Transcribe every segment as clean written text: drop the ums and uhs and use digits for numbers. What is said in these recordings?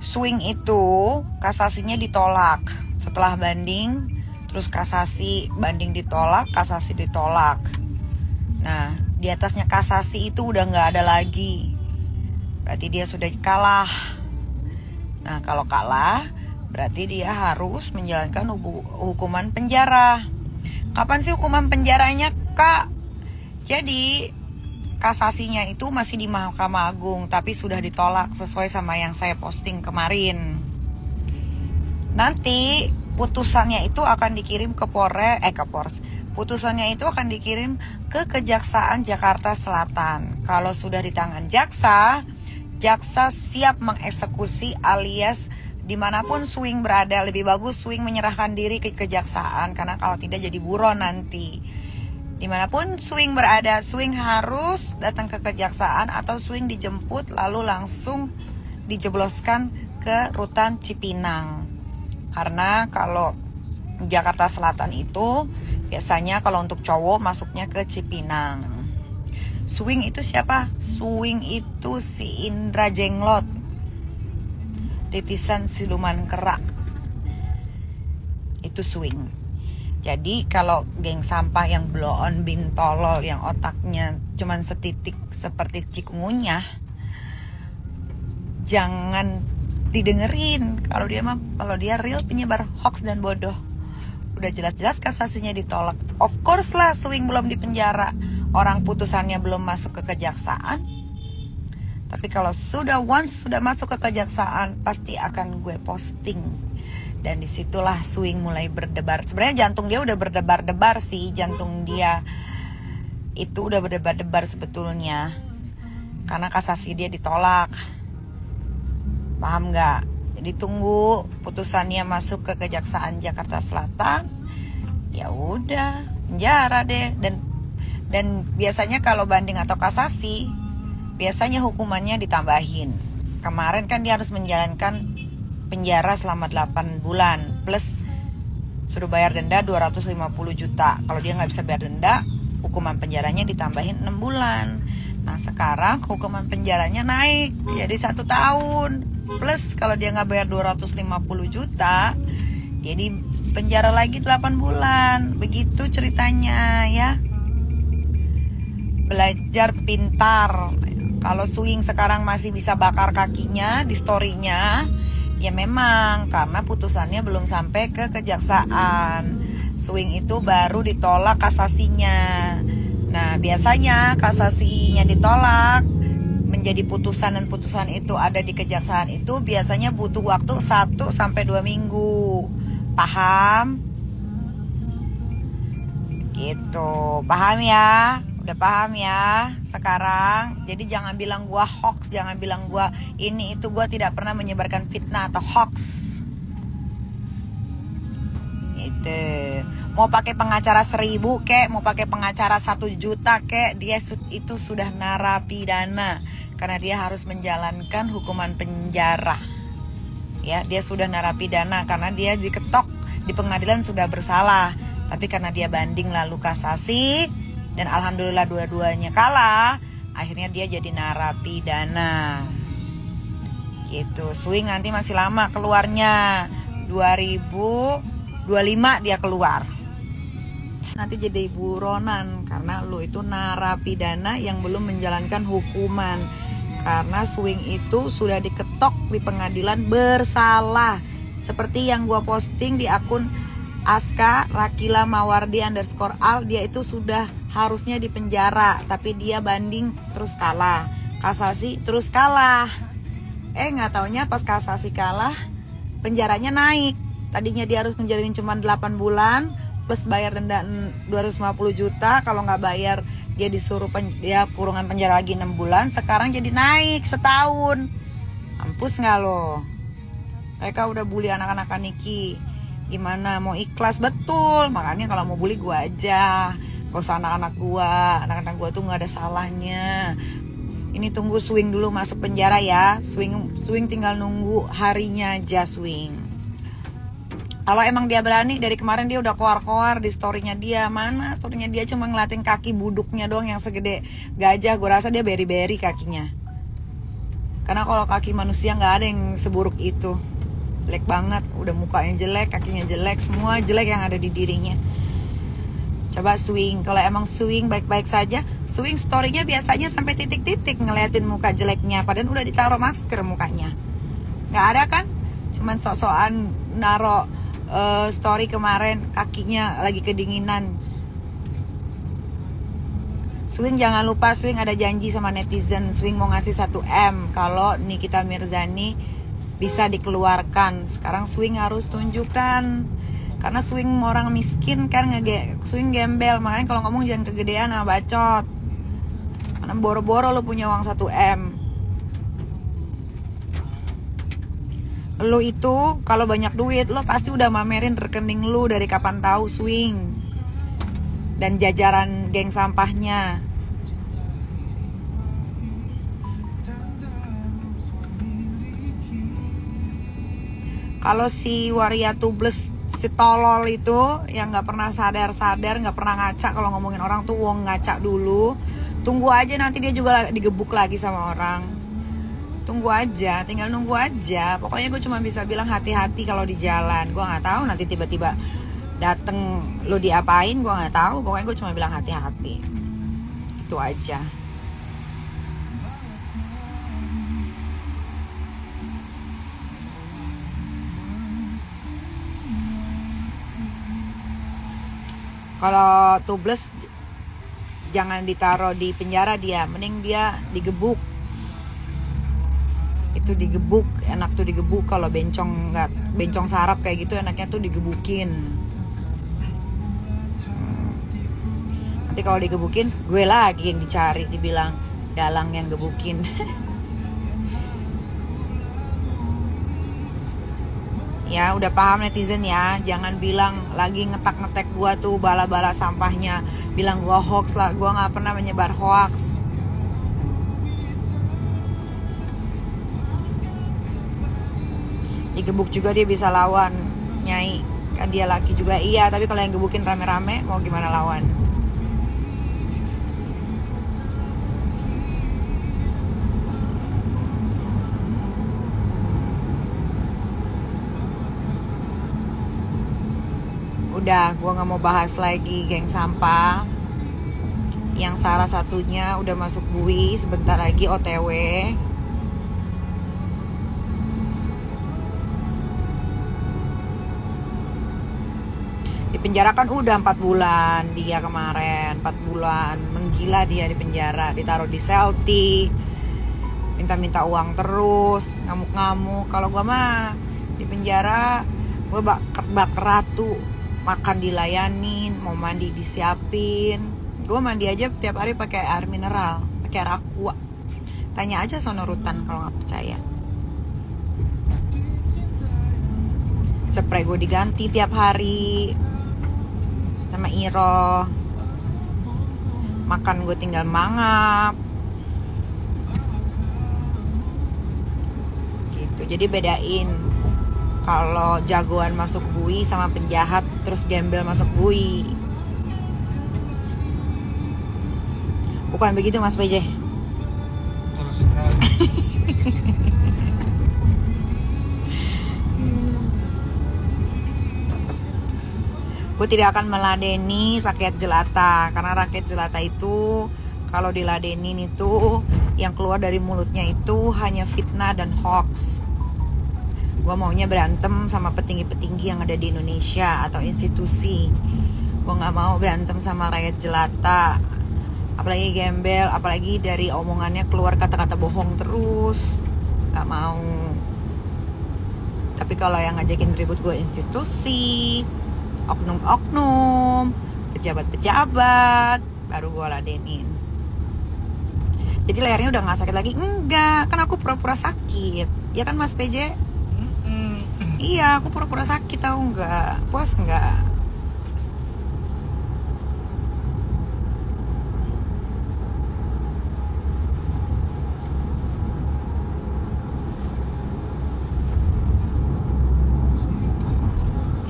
Swing itu kasasinya ditolak. Setelah banding, terus kasasi, banding ditolak, kasasi ditolak. Nah, di atasnya kasasi itu udah nggak ada lagi. Berarti dia sudah kalah. Nah, kalau kalah, berarti dia harus menjalankan hukuman penjara. Kapan sih hukuman penjaranya, Kak? Jadi, kasasinya itu masih di Mahkamah Agung, tapi sudah ditolak sesuai sama yang saya posting kemarin. Nanti putusannya itu akan dikirim ke Polres. Putusannya itu akan dikirim ke Kejaksaan Jakarta Selatan. Kalau sudah di tangan jaksa siap mengeksekusi, alias dimanapun Swing berada, lebih bagus Swing menyerahkan diri ke kejaksaan, karena kalau tidak jadi buron nanti. Dimanapun Swing berada, Swing harus datang ke kejaksaan atau Swing dijemput lalu langsung dijebloskan ke rutan Cipinang. Karena kalau Jakarta Selatan itu biasanya kalau untuk cowok masuknya ke Cipinang. Swing itu siapa? Swing itu si Indra Jenglot, titisan siluman kera. Itu Swing. Jadi kalau geng sampah yang blow on bin tolol, yang otaknya cuman setitik seperti cikungunya, jangan didengerin. Kalau dia real penyebar hoax dan bodoh. Udah jelas-jelas kasasinya ditolak. Of course lah Swing belum dipenjara. Orang putusannya belum masuk ke kejaksaan. Tapi kalau sudah masuk ke kejaksaan, pasti akan gue posting. Dan disitulah Swing mulai berdebar. Sebenarnya jantung dia udah berdebar-debar sih. Jantung dia itu udah berdebar-debar sebetulnya. Karena kasasi dia ditolak. Paham gak? Jadi tunggu putusannya masuk ke Kejaksaan Jakarta Selatan. Ya udah, penjara deh. Dan biasanya kalau banding atau kasasi, biasanya hukumannya ditambahin. Kemarin kan dia harus menjalankan penjara selama 8 bulan plus suruh bayar denda 250 juta. Kalau dia nggak bisa bayar denda, hukuman penjaranya ditambahin 6 bulan. Nah sekarang hukuman penjaranya naik jadi 1 tahun. Plus kalau dia nggak bayar 250 juta, jadi penjara lagi 8 bulan. Begitu ceritanya ya. Belajar pintar. Kalau Swing sekarang masih bisa bakar kakinya di story-nya, ya memang karena putusannya belum sampai ke kejaksaan. Swing itu baru ditolak kasasinya. Nah biasanya kasasinya ditolak menjadi putusan, dan putusan itu ada di kejaksaan itu biasanya butuh waktu 1-2 minggu. Paham? Gitu. Paham ya? Udah paham ya sekarang? Jadi jangan bilang gua hoax, jangan bilang gua ini itu. Gua tidak pernah menyebarkan fitnah atau hoax. Gitu. Mau pakai pengacara 1000 kek, mau pakai pengacara 1 juta kek, dia itu sudah narapidana karena dia harus menjalankan hukuman penjara. Ya, dia sudah narapidana karena dia diketok di pengadilan sudah bersalah, tapi karena dia banding lalu kasasi dan alhamdulillah dua-duanya kalah, akhirnya dia jadi narapidana. Gitu. Swing nanti masih lama keluarnya, 2025 dia keluar. Nanti jadi buronan karena lu itu narapidana yang belum menjalankan hukuman. Karena Swing itu sudah diketok di pengadilan bersalah. Seperti yang gua posting di akun Aska Rakila Mawardi _al, dia itu sudah harusnya dipenjara, tapi dia banding terus kalah, kasasi terus kalah. Nggak taunya pas kasasi kalah, penjaranya naik. Tadinya dia harus menjalani cuma 8 bulan plus bayar denda 250 juta. Kalau nggak bayar dia disuruh dia kurungan penjara lagi 6 bulan. Sekarang jadi naik setahun. Mampus nggak lo? Mereka udah bully anak-anak Niki. Gimana mau ikhlas? Betul. Makanya kalau mau bully gua aja, gak usah anak-anak gua. Anak-anak gua tuh nggak ada salahnya. Ini tunggu Swing dulu masuk penjara ya. Swing tinggal nunggu harinya aja Swing. Kalau emang dia berani, dari kemarin dia udah koar-koar di story-nya dia. Mana story-nya dia cuma ngeliatin kaki buduknya doang yang segede gajah. Gue rasa dia beri-beri kakinya. Karena kalau kaki manusia nggak ada yang seburuk itu. Jelek banget, udah mukanya jelek, kakinya jelek, semua jelek yang ada di dirinya. Coba swing, kalau emang swing baik-baik saja, swing story-nya biasanya sampai titik-titik ngeliatin muka jeleknya, padahal udah ditaruh masker mukanya. Nggak ada kan? Cuman sok-sokan naro story kemarin kakinya lagi kedinginan. Swing jangan lupa, swing ada janji sama netizen, swing mau ngasih 1M kalau Nikita Mirzani bisa dikeluarkan. Sekarang swing harus tunjukkan, karena swing orang miskin kan swing gembel, makanya kalau ngomong jangan kegedean sama bacot. Karena boro-boro lo punya uang 1M. Lo itu kalau banyak duit lo pasti udah mamerin rekening lo dari kapan tahu, swing. Dan jajaran geng sampahnya. Kalau si Waria Tubles, si tolol itu yang nggak pernah sadar, nggak pernah ngaca. Kalau ngomongin orang tuh wong ngaca dulu. Tunggu aja nanti dia juga digebuk lagi sama orang. Tunggu aja, tinggal nunggu aja. Pokoknya gue cuma bisa bilang hati-hati kalau di jalan. Gue nggak tahu nanti tiba-tiba dateng lo diapain, gue nggak tahu. Pokoknya gue cuma bilang hati-hati. Itu aja. Kalau Tubles jangan ditaruh di penjara dia, mending dia digebuk. Itu digebuk, enak tuh digebuk. Kalau bencong nggak, bencong sarap kayak gitu enaknya tuh digebukin. Nanti kalau digebukin, gue lagi yang dicari, dibilang dalang yang gebukin. Ya udah paham netizen ya, jangan bilang lagi ngetak-ngetek gua tuh bala-bala sampahnya, bilang gua hoax lah. Gua nggak pernah menyebar hoax. Digebuk juga dia bisa lawan, Nyai, kan dia laki juga. Iya, tapi kalau yang gebukin rame-rame mau gimana lawan? Udah, gue gak mau bahas lagi geng sampah. Yang salah satunya udah masuk bui, sebentar lagi OTW. Di penjara kan udah 4 bulan dia kemarin, 4 bulan. Menggila dia di penjara, ditaruh di selti, minta-minta uang terus, ngamuk-ngamuk. Kalau gue mah di penjara, gue bak ratu. Makan dilayanin, mau mandi disiapin. Gue mandi aja tiap hari pakai air mineral, pakai air aqua. Tanya aja sono Rutan kalau nggak percaya. Spray gue diganti tiap hari sama Iro. Makan gue tinggal mangap. Gitu, jadi bedain kalau jagoan masuk bui sama penjahat terus gembel masuk bui. Bukan begitu Mas PJ? Terus sekali. Gue tidak akan meladeni rakyat jelata, karena rakyat jelata itu kalau diladenin itu yang keluar dari mulutnya itu hanya fitnah dan hoax. Gue maunya berantem sama petinggi-petinggi yang ada di Indonesia atau institusi. Gue gak mau berantem sama rakyat jelata, apalagi gembel, apalagi dari omongannya keluar kata-kata bohong terus. Gak mau. Tapi kalau yang ngajakin ribut gue institusi, oknum-oknum, pejabat-pejabat, baru gue ladenin. Jadi lehernya udah gak sakit lagi? Enggak, kan aku pura-pura sakit. Ya kan Mas PJ? Iya, aku pura-pura sakit, tahu nggak? Puas nggak?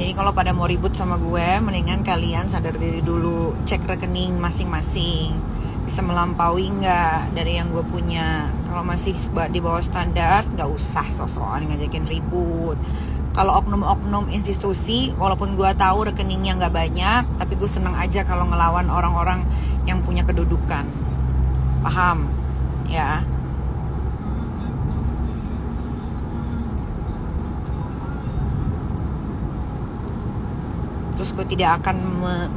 Jadi kalau pada mau ribut sama gue, mendingan kalian sadar diri dulu, cek rekening masing-masing. Bisa melampaui nggak dari yang gue punya. Kalau masih di bawah standar, nggak usah sok-sokan ngajakin ribut. Kalau oknum-oknum institusi, walaupun gue tahu rekeningnya nggak banyak, tapi gue seneng aja kalau ngelawan orang-orang yang punya kedudukan. Paham? Ya. Terus gue tidak akan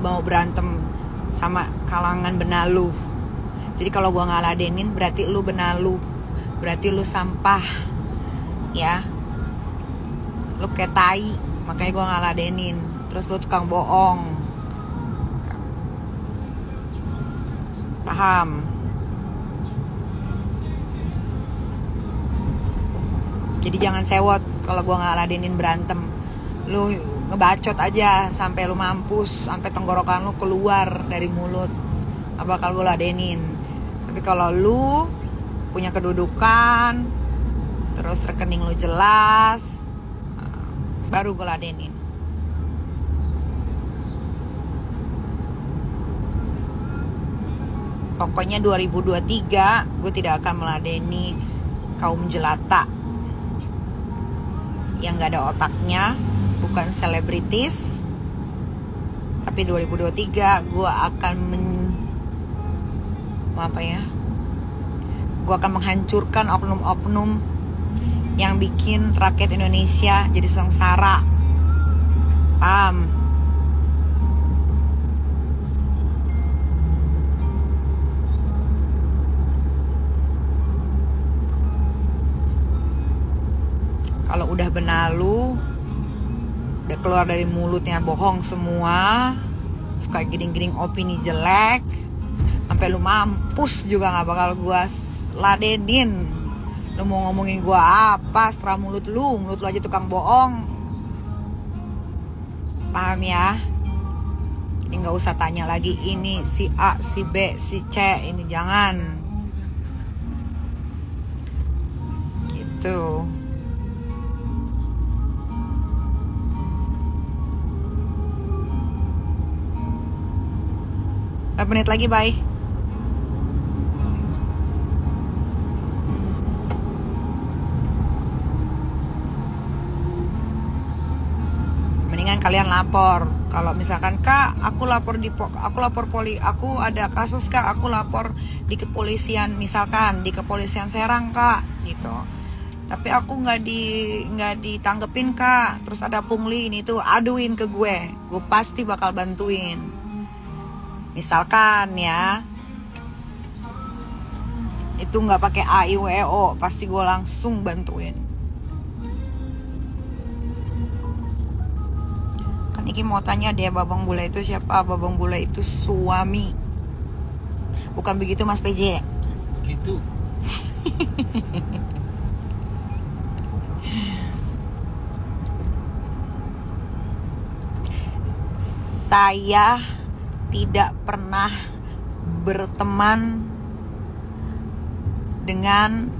mau berantem sama kalangan benalu. Jadi kalau gue ngeladenin berarti lu benalu, berarti lu sampah, ya. Lu kayak tai, makanya gue ngeladenin. Terus lu tukang bohong. Paham? Jadi jangan sewot kalau gue ngeladenin berantem. Lu ngebacot aja sampai lu mampus, sampai tenggorokan lu keluar dari mulut. Apa bakal gue ladenin. Tapi kalau lu punya kedudukan, terus rekening lu jelas, baru gue ladenin. Pokoknya 2023 gue tidak akan meladeni kaum jelata yang gak ada otaknya, bukan selebritis. Tapi 2023 gue akan gue akan menghancurkan oknum-oknum yang bikin rakyat Indonesia jadi sengsara. Paham? Kalau udah benalu, udah keluar dari mulutnya bohong semua, suka giring-giring opini jelek, sampai lu mampus juga gak bakal gua ladenin. Lu mau ngomongin gua apa, setelah mulut lu aja tukang bohong. Paham ya? Ini gak usah tanya lagi ini si A, si B, si C, ini jangan. Gitu. Berapa menit lagi, bye. Mendingan kalian lapor. Kalau misalkan, Kak, aku lapor aku ada kasus, Kak, aku lapor di kepolisian, misalkan di kepolisian Serang, Kak, gitu. Tapi aku nggak ditanggepin, Kak. Terus ada pungli ini tuh, aduin ke gue pasti bakal bantuin. Misalkan ya, itu nggak pakai AIWO, pasti gue langsung bantuin. Kan Iki mau tanya dia, Babang Bule itu siapa? Babang Bule itu suami. Bukan begitu, Mas PJ? Gitu. Saya tidak pernah berteman dengan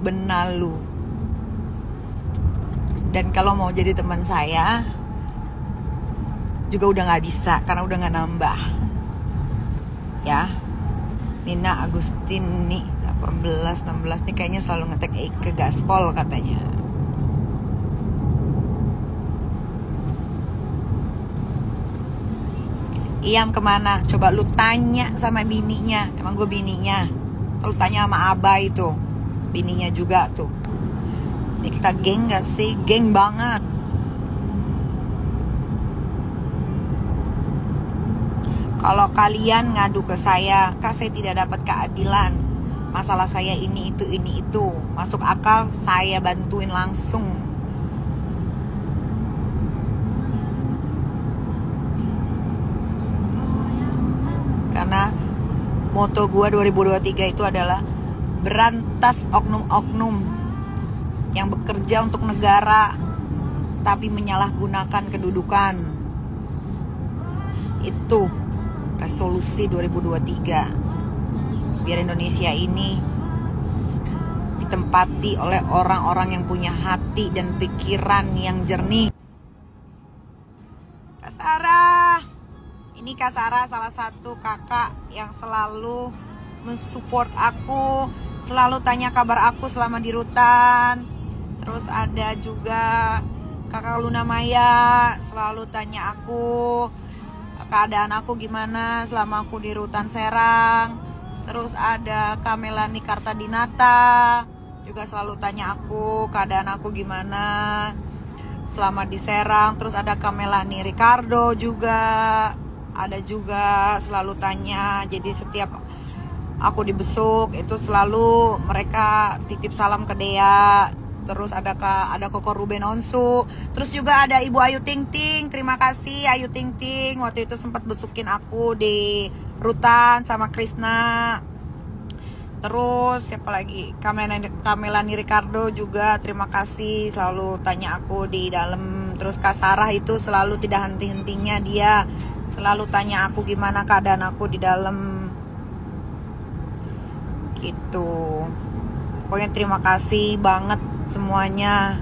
benalu. Dan kalau mau jadi teman saya juga udah gak bisa, karena udah gak nambah. Ya, Nina Agustini 18-16 nih kayaknya selalu ngetek ke gaspol katanya. Iyam kemana? Coba lu tanya sama bininya. Emang gue bininya? Lu tanya sama Abah itu, bininya juga tuh. Ini kita geng gak sih? Geng banget. Kalau kalian ngadu ke saya, Kak, saya tidak dapat keadilan, masalah saya ini itu, masuk akal, saya bantuin langsung. Karena moto gue 2023 itu adalah berantas oknum-oknum yang bekerja untuk negara tapi menyalahgunakan kedudukan. Itu resolusi 2023. Biar Indonesia ini ditempati oleh orang-orang yang punya hati dan pikiran yang jernih. Kak Sarah, ini Kak Sarah salah satu kakak yang selalu mensupport aku, selalu tanya kabar aku selama di rutan. Terus ada juga Kakak Luna Maya, selalu tanya aku keadaan aku gimana selama aku di rutan Serang. Terus ada Kamelani Kartadinata, juga selalu tanya aku keadaan aku gimana selama di Serang. Terus ada Kamelani Ricardo juga, ada juga selalu tanya. Jadi setiap aku dibesuk itu selalu mereka titip salam ke Dea. Terus ada Koko Ruben Onsu. Terus juga ada Ibu Ayu Ting Ting. Terima kasih Ayu Ting Ting, waktu itu sempat besukin aku di rutan sama Krisna. Terus siapa lagi? Kamelani Ricardo juga terima kasih, selalu tanya aku di dalam. Terus Kak Sarah itu selalu tidak henti-hentinya, dia selalu tanya aku gimana keadaan aku di dalam. Gitu. Pokoknya terima kasih banget semuanya.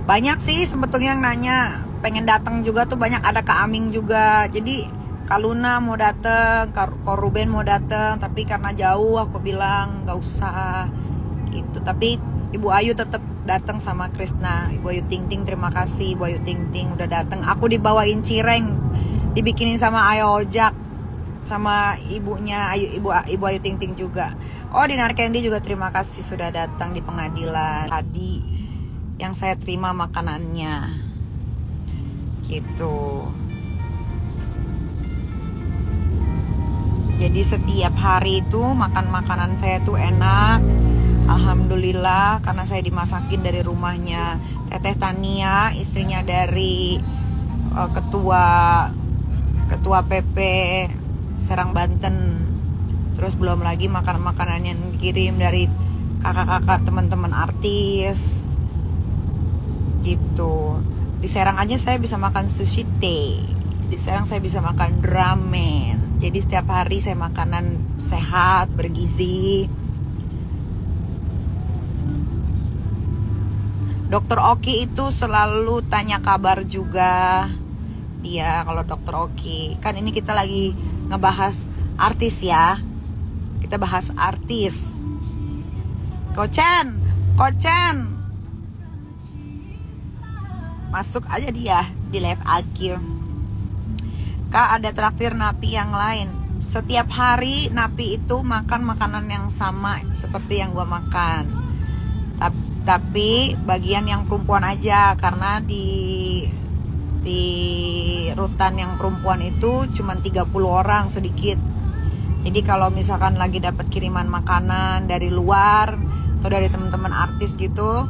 Banyak sih sebetulnya yang nanya, pengen datang juga tuh banyak, ada Kak Aming juga. Jadi Kak Luna mau datang, Kak Ruben mau datang, tapi karena jauh aku bilang nggak usah gitu. Tapi Ibu Ayu tetap datang sama Krisna. Ibu Ayu Ting Ting, terima kasih Ibu Ayu Ting Ting udah datang. Aku dibawain cireng, dibikinin sama Ayah Ojak, sama ibunya Ibu Ayu Ting Ting juga. Oh, Dinar Candy juga terima kasih sudah datang di pengadilan tadi yang saya terima makanannya. Gitu. Jadi setiap hari itu makan makanan saya tuh enak. Alhamdulillah, karena saya dimasakin dari rumahnya Teteh Tania, istrinya dari ketua PP Serang Banten. Terus belum lagi makanan-makanan yang dikirim dari kakak-kakak teman-teman artis. Gitu. Di Serang aja saya bisa makan sushi teh. Di Serang saya bisa makan ramen. Jadi setiap hari saya makanan sehat, bergizi. Dokter Oki itu selalu tanya kabar juga. Dia kalau Dokter Oki, kan ini kita lagi ngebahas artis ya. Kita bahas artis. Kochen. Masuk aja dia di live aku. Kak, ada traktir Napi yang lain. Setiap hari Napi itu makan makanan yang sama seperti yang gua makan. Tapi bagian yang perempuan aja, karena di rutan yang perempuan itu cuma 30 orang, sedikit. Jadi kalau misalkan lagi dapat kiriman makanan dari luar atau dari teman-teman artis gitu,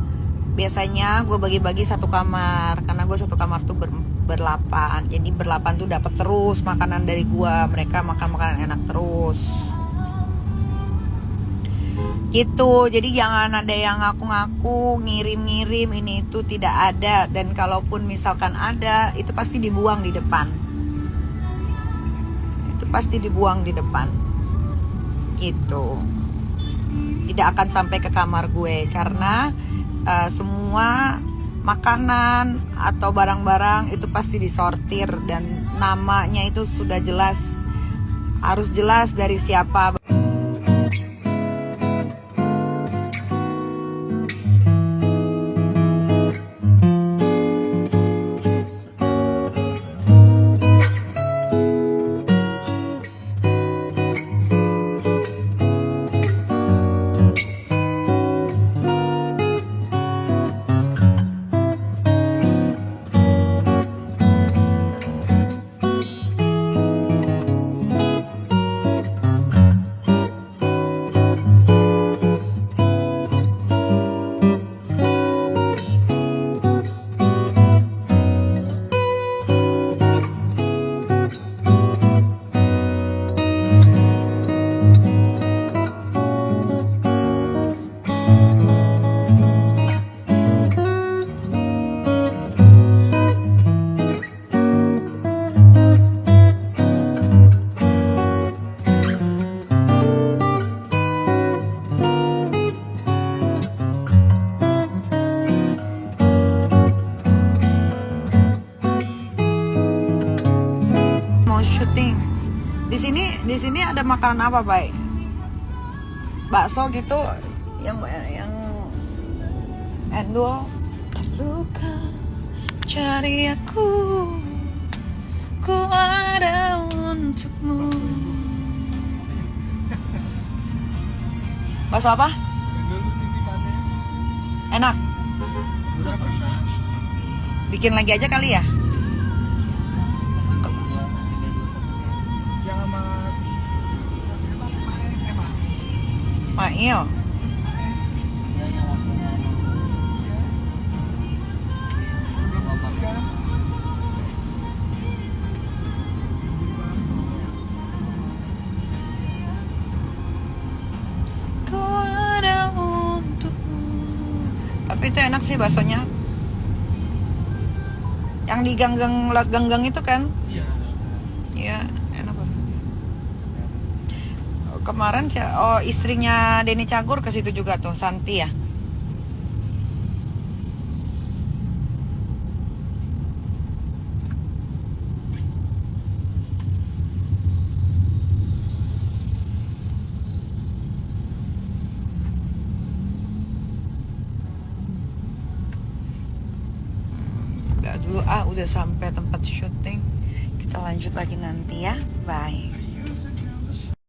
biasanya gue bagi-bagi satu kamar, karena gue satu kamar tuh berlapan. Jadi berlapan tuh dapat terus makanan dari gue, mereka makan makanan enak terus. Gitu. Jadi jangan ada yang ngaku-ngaku ngirim-ngirim, ini itu tidak ada. Dan kalaupun misalkan ada, itu pasti dibuang di depan. Itu pasti dibuang di depan. Gitu. Tidak akan sampai ke kamar gue, karena semua makanan atau barang-barang itu pasti disortir dan namanya itu sudah jelas, harus jelas dari siapa. Di sini ada makanan apa, Bay? bakso gitu yang endul. Terluka cari aku, ku ada untukmu. Bakso apa? Enak. Bikin lagi aja kali ya. Yang sama Mail. Ku ada untukmu. Tapi itu enak sih baksonya. Yang di gang-gang itu kan? Iya. Iya, enak baksonya. Kemarin istrinya Denny Cagur ke situ juga tuh, Santi ya. Udah dulu udah sampai tempat syuting. Kita lanjut lagi nanti ya. Bye.